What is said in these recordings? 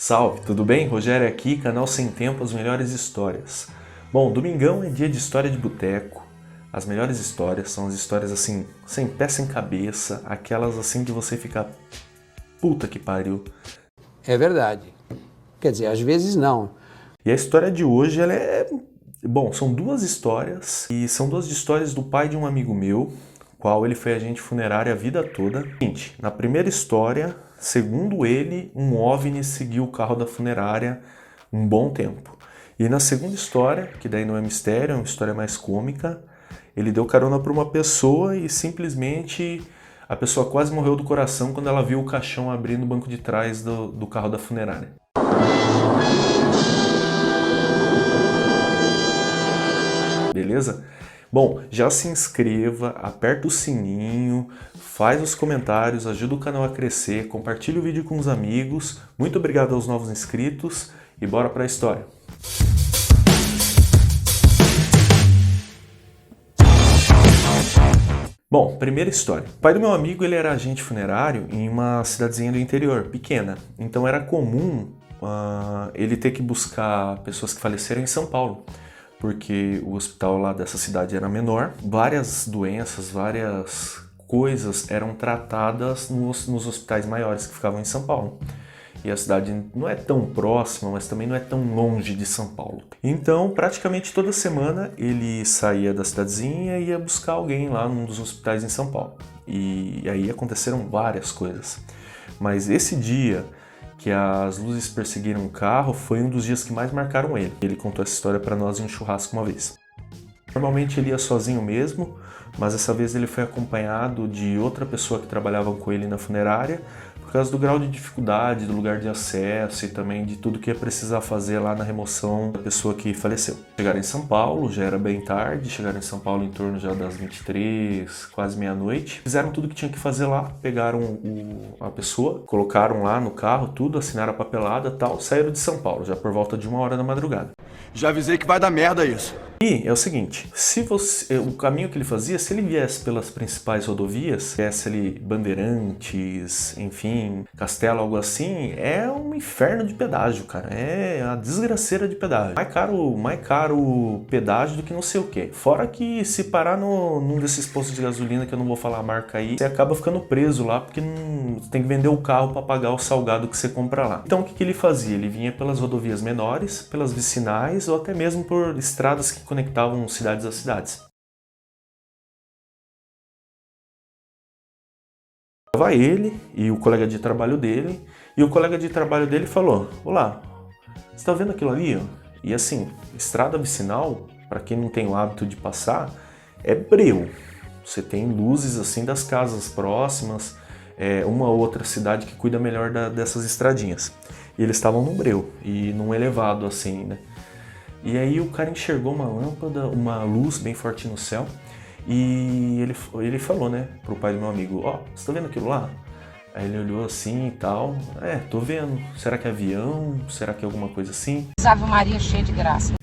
Salve, tudo bem? Rogério aqui, canal Sem Tempo, as melhores histórias. Bom, domingão é dia de história de boteco. As melhores histórias são as histórias assim, sem pé, sem cabeça, aquelas assim que você fica puta que pariu. É verdade. Quer dizer, às vezes não. E a história de hoje, ela é... Bom, são duas histórias, e são duas histórias do pai de um amigo meu, qual ele foi agente funerário a vida toda. Seguinte, na primeira história, segundo ele, um OVNI seguiu o carro da funerária um bom tempo. E na segunda história, que daí não é mistério, é uma história mais cômica, ele deu carona para uma pessoa e simplesmente a pessoa quase morreu do coração quando ela viu o caixão abrir no banco de trás do carro da funerária. Beleza? Bom, já se inscreva, aperta o sininho, faz os comentários, ajuda o canal a crescer, compartilha o vídeo com os amigos. Muito obrigado aos novos inscritos e bora para a história. Bom, primeira história. O pai do meu amigo, ele era agente funerário em uma cidadezinha do interior, pequena. Então era comum ele ter que buscar pessoas que faleceram em São Paulo, porque o hospital lá dessa cidade era menor. Várias doenças, várias coisas eram tratadas nos hospitais maiores que ficavam em São Paulo. E a cidade não é tão próxima, mas também não é tão longe de São Paulo. Então, praticamente toda semana ele saía da cidadezinha e ia buscar alguém lá num dos hospitais em São Paulo. E aí aconteceram várias coisas. Mas esse dia que as luzes perseguiram o carro foi um dos dias que mais marcaram ele. Ele contou essa história para nós em um churrasco uma vez. Normalmente ele ia sozinho mesmo, mas dessa vez ele foi acompanhado de outra pessoa que trabalhava com ele na funerária, por causa do grau de dificuldade, do lugar de acesso e também de tudo que ia precisar fazer lá na remoção da pessoa que faleceu. Chegaram em São Paulo, já era bem tarde, chegaram em São Paulo em torno já das 23, quase meia-noite. Fizeram tudo que tinha que fazer lá, pegaram a pessoa, colocaram lá no carro tudo, assinaram a papelada e tal, saíram de São Paulo, já por volta de 1h da madrugada. Já avisei que vai dar merda isso. E é o seguinte, o caminho que ele fazia, se ele viesse pelas principais rodovias, viesse ali Bandeirantes, enfim, Castelo, algo assim, é um inferno de pedágio, cara. É a desgraceira de pedágio. Mais caro pedágio do que não sei o quê. Fora que se parar num desses postos de gasolina, que eu não vou falar a marca aí, você acaba ficando preso lá, porque você tem que vender o carro para pagar o salgado que você compra lá. Então o que ele fazia? Ele vinha pelas rodovias menores, pelas vicinais ou até mesmo por estradas que conectavam cidades a cidades. Estava ele e o colega de trabalho dele, e o colega de trabalho dele falou: "Olá, você está vendo aquilo ali? Ó?" E assim, estrada vicinal, para quem não tem o hábito de passar, é breu. Você tem luzes assim das casas próximas, uma outra cidade que cuida melhor dessas estradinhas. E eles estavam num breu e num elevado assim, né? E aí o cara enxergou uma lâmpada, uma luz bem forte no céu, e ele falou, né, pro pai do meu amigo: "Ó, você tá vendo aquilo lá?" Aí ele olhou assim e tal: "Tô vendo. Será que é avião? Será que é alguma coisa assim?" Ave Maria cheia de graça.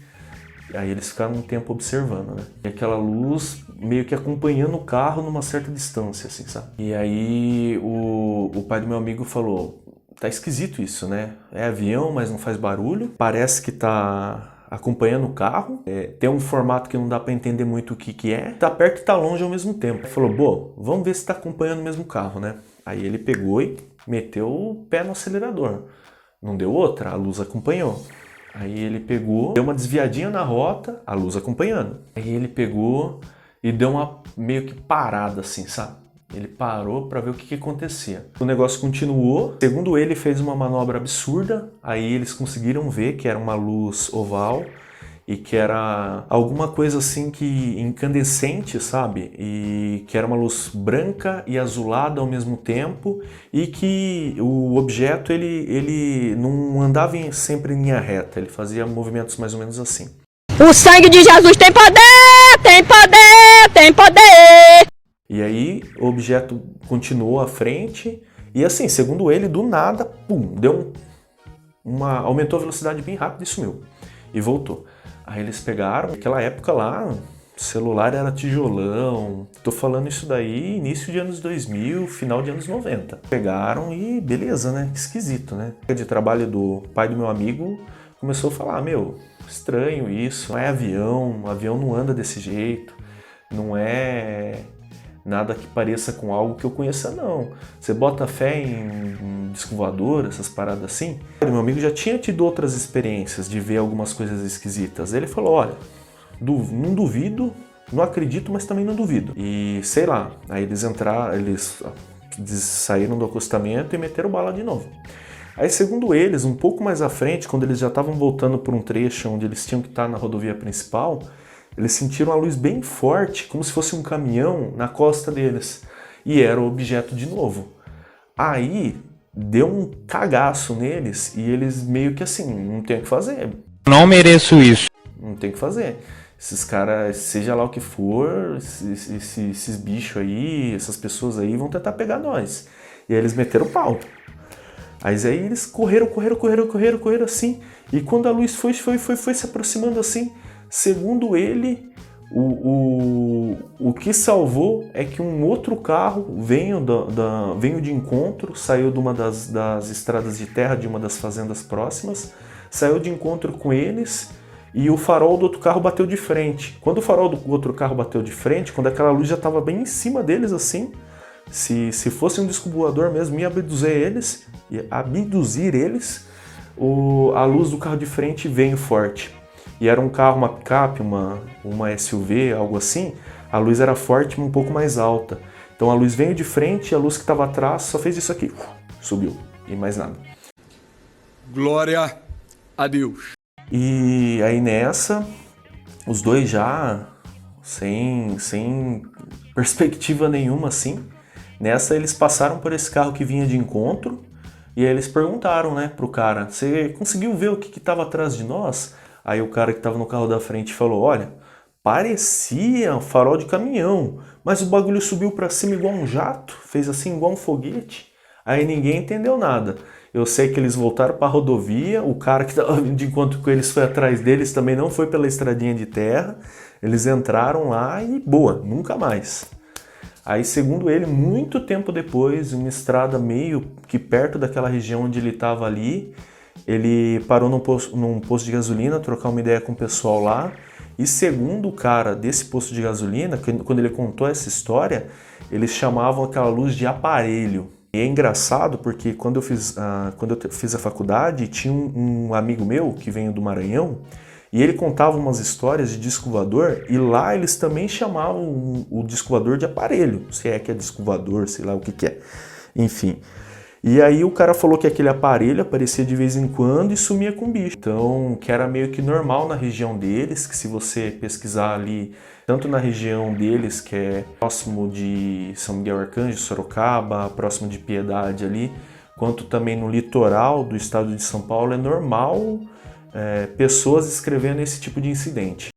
Aí eles ficaram um tempo observando, né? E aquela luz meio que acompanhando o carro numa certa distância, assim, sabe? E aí o pai do meu amigo falou: "Tá esquisito isso, né? É avião, mas não faz barulho. Parece que tá acompanhando o carro, tem um formato que não dá para entender muito o que é, tá perto e tá longe ao mesmo tempo." Ele falou: "Bom, vamos ver se tá acompanhando o mesmo carro, né?" Aí ele pegou e meteu o pé no acelerador. Não deu outra, a luz acompanhou. Aí ele pegou, deu uma desviadinha na rota, a luz acompanhando. Aí ele pegou e deu uma meio que parada assim, sabe? Ele parou para ver o que acontecia. O negócio continuou. Segundo ele, fez uma manobra absurda. Aí eles conseguiram ver que era uma luz oval e que era alguma coisa assim que incandescente, sabe? E que era uma luz branca e azulada ao mesmo tempo, e que o objeto ele não andava sempre em linha reta, ele fazia movimentos mais ou menos assim. O sangue de Jesus tem poder, tem poder, tem poder. E aí o objeto continuou à frente e assim, segundo ele, do nada, pum, aumentou a velocidade bem rápido e sumiu. E voltou. Aí eles pegaram, naquela época lá, O celular era tijolão. Tô falando isso daí início de anos 2000, final de anos 90. Pegaram e beleza, né? Esquisito, né? De trabalho do pai do meu amigo começou a falar, meu, estranho isso, não é avião, o avião não anda desse jeito, não é nada que pareça com algo que eu conheça, não. Você bota fé em disco voador, essas paradas assim? Meu amigo já tinha tido outras experiências de ver algumas coisas esquisitas. Ele falou, olha, não duvido, não acredito, mas também não duvido. E sei lá, aí eles saíram do acostamento e meteram bala de novo. Aí, segundo eles, um pouco mais à frente, quando eles já estavam voltando por um trecho onde eles tinham que estar na rodovia principal, eles sentiram uma luz bem forte, como se fosse um caminhão na costa deles. E era o objeto de novo. Aí, deu um cagaço neles e eles meio que assim, não tem o que fazer. Não mereço isso. Não tem o que fazer. Esses caras, seja lá o que for, esses bichos aí, essas pessoas aí vão tentar pegar nós. E aí eles meteram o pau. Aí eles correram assim. E quando a luz foi se aproximando assim, segundo ele, o que salvou é que um outro carro veio de encontro, saiu de uma das estradas de terra de uma das fazendas próximas, saiu de encontro com eles e o farol do outro carro bateu de frente. Quando o farol do outro carro bateu de frente, quando aquela luz já estava bem em cima deles assim, se fosse um disco voador mesmo, ia abduzir eles, a luz do carro de frente veio forte. E era um carro, uma picape, uma SUV, algo assim, a luz era forte, um pouco mais alta. Então a luz veio de frente e a luz que estava atrás só fez isso aqui, subiu, e mais nada. Glória a Deus. E aí nessa, os dois já, sem perspectiva nenhuma assim, nessa eles passaram por esse carro que vinha de encontro e aí eles perguntaram, né, pro cara, você conseguiu ver o que estava atrás de nós? Aí o cara que estava no carro da frente falou, olha, parecia um farol de caminhão, mas o bagulho subiu para cima igual um jato, fez assim igual um foguete. Aí ninguém entendeu nada. Eu sei que eles voltaram para a rodovia, o cara que estava vindo de encontro com eles foi atrás deles, também não foi pela estradinha de terra, eles entraram lá e boa, nunca mais. Aí, segundo ele, muito tempo depois, uma estrada meio que perto daquela região onde ele estava ali, ele parou num posto de gasolina, trocar uma ideia com o pessoal lá, e segundo o cara desse posto de gasolina, quando ele contou essa história, eles chamavam aquela luz de aparelho. E é engraçado porque quando eu fiz a faculdade, tinha um amigo meu que veio do Maranhão, e ele contava umas histórias de disco voador, e lá eles também chamavam o disco voador de aparelho, se é que é disco voador, sei lá o que é, enfim. E aí o cara falou que aquele aparelho aparecia de vez em quando e sumia com o bicho. Então, que era meio que normal na região deles, que se você pesquisar ali, tanto na região deles, que é próximo de São Miguel Arcanjo, Sorocaba, próximo de Piedade ali, quanto também no litoral do estado de São Paulo, é normal pessoas escrevendo esse tipo de incidente.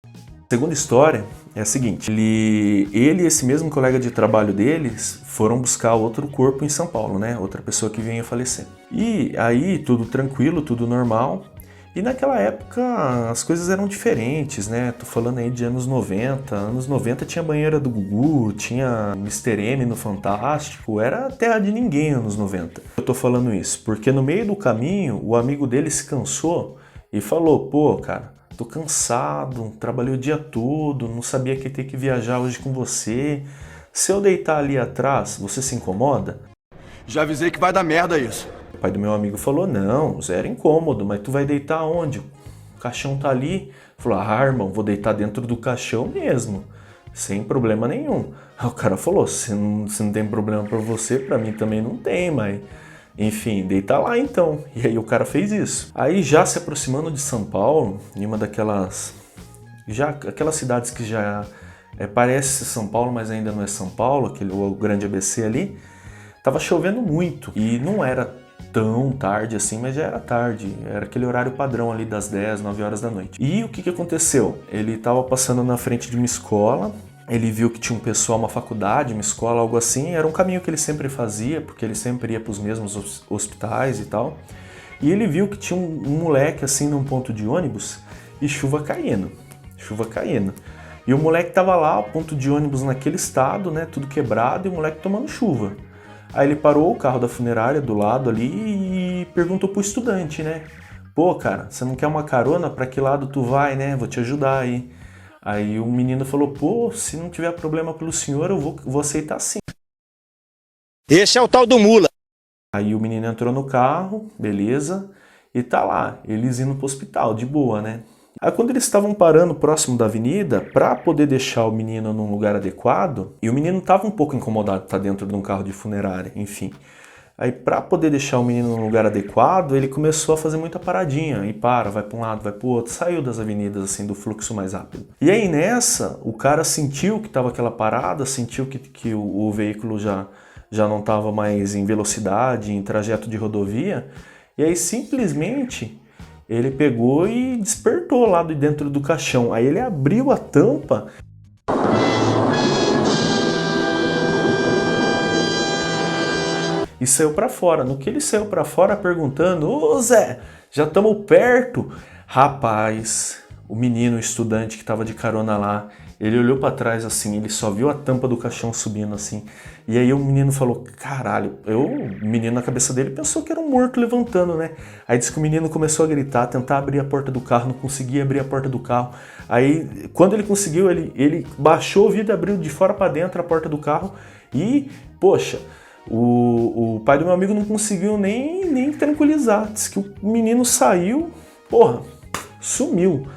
A segunda história é a seguinte, ele e esse mesmo colega de trabalho deles foram buscar outro corpo em São Paulo, né? Outra pessoa que vinha falecer. E aí tudo tranquilo, tudo normal. E naquela época as coisas eram diferentes, né? Tô falando aí de anos 90. Anos 90 tinha banheira do Gugu, tinha Mr. M no Fantástico, era terra de ninguém anos 90. Eu tô falando isso porque no meio do caminho o amigo dele se cansou e falou, pô, cara, tô cansado, trabalhei o dia todo, não sabia que ia ter que viajar hoje com você. Se eu deitar ali atrás, você se incomoda? Já avisei que vai dar merda isso. O pai do meu amigo falou, não, zero incômodo, mas tu vai deitar onde? O caixão tá ali. Falou, irmão, vou deitar dentro do caixão mesmo, sem problema nenhum. Aí o cara falou, se não tem problema pra você, pra mim também não tem, mas... Enfim, deita lá então. E aí o cara fez isso. Aí já se aproximando de São Paulo, em uma daquelas... aquelas cidades que já parece São Paulo, mas ainda não é São Paulo, o grande ABC ali, tava chovendo muito. E não era tão tarde assim, mas já era tarde. Era aquele horário padrão ali das 10, 9 horas da noite. E o que aconteceu? Ele tava passando na frente de uma escola, ele viu que tinha um pessoal, uma faculdade, uma escola, algo assim. Era um caminho que ele sempre fazia, porque ele sempre ia para os mesmos hospitais e tal. E ele viu que tinha um moleque assim num ponto de ônibus e chuva caindo. chuva caindo. E o moleque tava lá, o ponto de ônibus naquele estado, né, tudo quebrado, e o moleque tomando chuva. Aí ele parou o carro da funerária do lado ali e perguntou pro estudante, né? Pô, cara, você não quer uma carona? Pra que lado tu vai, né? Vou te ajudar aí. Aí o menino falou, pô, se não tiver problema pelo senhor, eu vou aceitar sim. Esse é o tal do mula. Aí o menino entrou no carro, beleza, e tá lá, eles indo pro hospital, de boa, né? Aí quando eles estavam parando próximo da avenida, para poder deixar o menino num lugar adequado, e o menino estava um pouco incomodado de estar dentro de um carro de funerária, enfim. Aí para poder deixar o menino num lugar adequado, ele começou a fazer muita paradinha, e vai para um lado, vai para o outro, saiu das avenidas assim, do fluxo mais rápido. E aí nessa, o cara sentiu que estava aquela parada, sentiu que o veículo já não estava mais em velocidade, em trajeto de rodovia, e aí simplesmente ele pegou e despertou lá de dentro do caixão. Aí ele abriu a tampa e saiu para fora. No que ele saiu para fora perguntando, ô Zé, já estamos perto? Rapaz, o menino, o estudante que estava de carona lá, ele olhou para trás assim, ele só viu a tampa do caixão subindo assim. E aí o menino falou, caralho, o menino na cabeça dele pensou que era um morto levantando, né? Aí disse que o menino começou a gritar, tentar abrir a porta do carro, não conseguia abrir a porta do carro. Aí quando ele conseguiu, ele baixou o vidro, abriu de fora para dentro a porta do carro e, poxa, o pai do meu amigo não conseguiu nem tranquilizar. Disse que o menino saiu, porra, sumiu.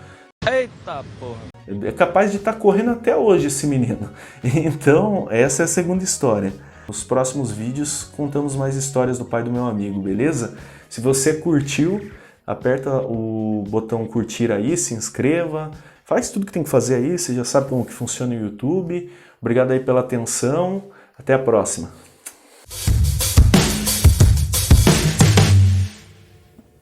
Eita porra. É capaz de estar correndo até hoje esse menino. Então, essa é a segunda história. Nos próximos vídeos, contamos mais histórias do pai do meu amigo, beleza? Se você curtiu, aperta o botão curtir aí, se inscreva, faz tudo que tem que fazer aí, você já sabe como que funciona o YouTube. Obrigado aí pela atenção, até a próxima.